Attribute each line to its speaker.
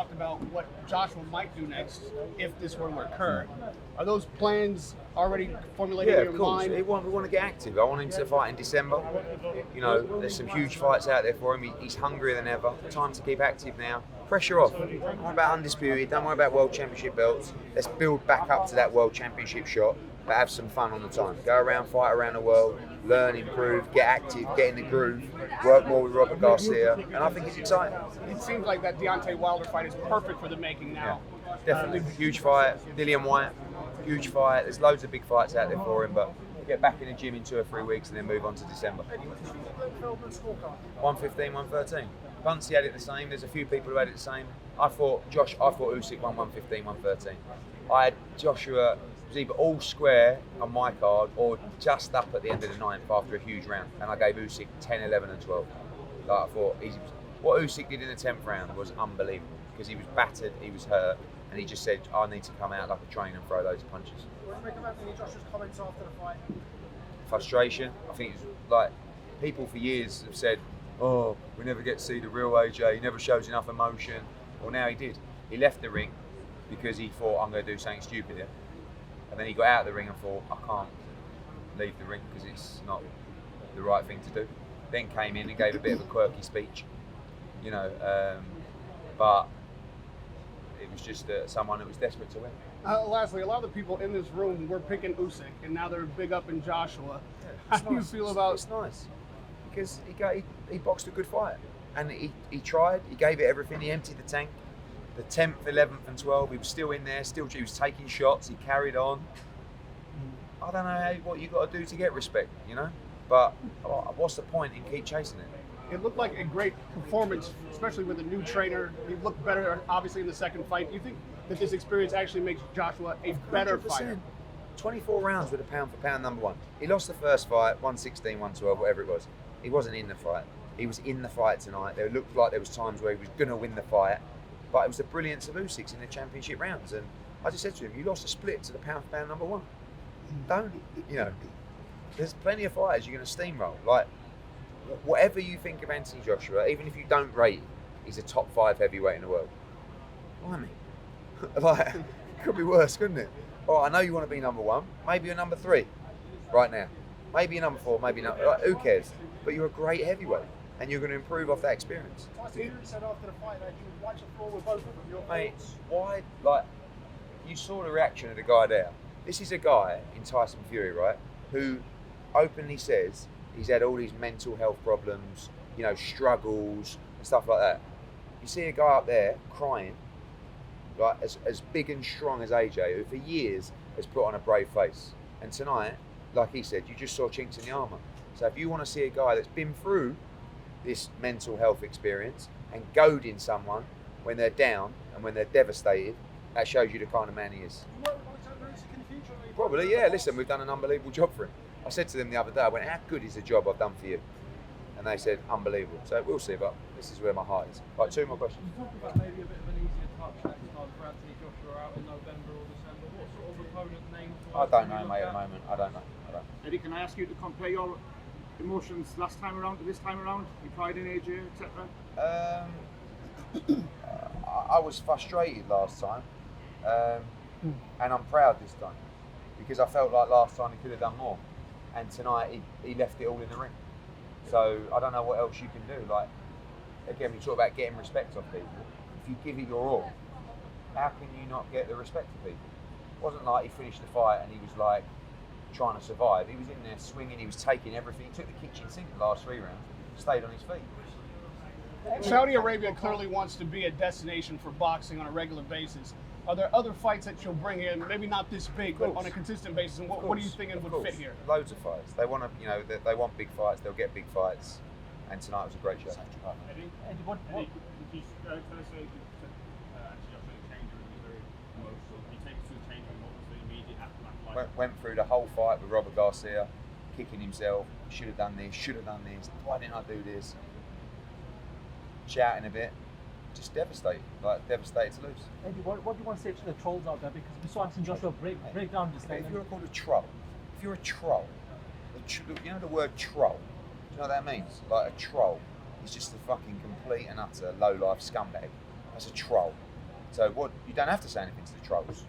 Speaker 1: talked about what Joshua might do next if this were to occur. Are those plans already formulated in your mind?
Speaker 2: We want to get active. I want him to fight in December. You know, there's some huge fights out there for him. He's hungrier than ever. Time to keep active now. Pressure off. Don't worry about undisputed. Don't worry about world championship belts. Let's build back up to that world championship shot, but have some fun on the time. Go around, fight around the world, learn, improve, get active, get in the groove, work more with Robert Garcia, and I think it's exciting.
Speaker 1: It seems like that Deontay Wilder fight is perfect for the making now.
Speaker 2: Yeah, definitely. Huge fight. Dillian White, huge fight. There's loads of big fights out there for him, but get back in the gym in 2 or 3 weeks and then move on to December. 115, 113. Buncey had it the same. There's a few people who had it the same. I thought Usyk won 115, 113. I had Joshua was either all square on my card or just up at the end of the ninth after a huge round, and I gave Usyk 10, 11 and 12. Like I thought, what Usyk did in the 10th round was unbelievable because he was battered, he was hurt, and he just said, I need to come out like a train and throw loads of punches.
Speaker 3: What do you make of Anthony Joshua's comments after the fight?
Speaker 2: Frustration. I think it's like people for years have said, oh, we never get to see the real AJ, he never shows enough emotion. Well, now he did. He left the ring because he thought, I'm going to do something stupid here. And then he got out of the ring and thought, I can't leave the ring because it's not the right thing to do. Then came in and gave a bit of a quirky speech, you know, but it was just someone that was desperate to win.
Speaker 1: Lastly, a lot of the people in this room were picking Usyk, and now they're big up in Joshua.
Speaker 2: Yeah,
Speaker 1: How do you feel about?
Speaker 2: It's nice because he boxed a good fight, and he tried. He gave it everything. He emptied the tank. The 10th, 11th, and 12th, he was still in there. He was taking shots. He carried on. I don't know what you got to do to get respect, you know. But what's the point in keep chasing it?
Speaker 1: It looked like a great performance, especially with a new trainer. He looked better, obviously, in the second fight. Do you think that this experience actually makes Joshua a better
Speaker 2: 100%.
Speaker 1: fighter?
Speaker 2: 24 rounds with a pound-for-pound number one. He lost the first fight, 116, 112, whatever it was. He wasn't in the fight. He was in the fight tonight. There looked like there was times where he was going to win the fight, but it was the brilliance of Usyk in the championship rounds. And I just said to him, you lost a split to the pound-for-pound number one. Don't, you know. There's plenty of fighters you're going to steamroll. Like, whatever you think of Anthony Joshua, even if you don't rate him, he's a top 5 heavyweight in the world. Blimey. Like, it could be worse, couldn't it? Oh, I know you want to be number 1. Maybe you're number 3 right now. Maybe you're number 4, maybe not. Like, who cares? But you're a great heavyweight, and you're going to improve off that experience.
Speaker 3: Tyson Fury said after the fight that you would watch the floor with both of them. Your
Speaker 2: Mate,
Speaker 3: thoughts?
Speaker 2: why, like, you saw the reaction of the guy there. This is a guy in Tyson Fury, right, who openly says he's had all these mental health problems, you know, struggles and stuff like that. You see a guy up there crying, like as big and strong as AJ, who for years has put on a brave face. And tonight, like he said, you just saw chinks in the armour. So if you want to see a guy that's been through this mental health experience and goading someone when they're down and when they're devastated, that shows you the kind of man he is.
Speaker 3: You work with Oleksandr Usyk in the future? Or you
Speaker 2: Probably, yeah. Listen, we've done an unbelievable job for him. I said to them the other day, I went, how good is the job I've done for you? And they said, unbelievable. So we'll see, but this is where my heart is. Right, 2 more questions.
Speaker 4: You talk about maybe a bit of an easier touch next time for Anthony Joshua out in November or December. What sort of opponent name?
Speaker 2: I don't know, mate, at the moment. I don't know.
Speaker 5: Eddie, can I ask you to compare your emotions last time around to this time around? Your pride in AJ, etc.
Speaker 2: I was frustrated last time, and I'm proud this time because I felt like last time he could have done more, and tonight he left it all in the ring. So I don't know what else you can do. Like, again, we talk about getting respect off people. If you give it your all, how can you not get the respect of people? It wasn't like he finished the fight and he was like trying to survive. He was in there swinging, he was taking everything. He took the kitchen sink the last 3 rounds, stayed on his feet.
Speaker 1: Saudi Arabia clearly wants to be a destination for boxing on a regular basis. Are there other fights that you'll bring in, maybe not this big, but on a consistent basis? And what are you thinking would fit here?
Speaker 2: Loads of fights. They want to, you know, they want big fights. They'll get big fights. And tonight was a great show.
Speaker 5: Eddie,
Speaker 4: what?
Speaker 5: Eddie, could you tell us actually Joshua in the change room was very emotional. Can you take us to the change room? What was the immediate aftermath like?
Speaker 2: Went through the whole fight with Robert Garcia, kicking himself. Should have done this. Should have done this. Why didn't I do this? Shouting a bit. Just devastated. Like devastated to lose.
Speaker 4: Eddie, what do you want to say to the trolls out there? Because we saw Anthony Joshua break down this thing.
Speaker 2: If you're called a troll, you know the word troll. Do you know what that means? Like a troll is just a fucking complete and utter low-life scumbag. That's a troll. So what? You don't have to say anything to the trolls.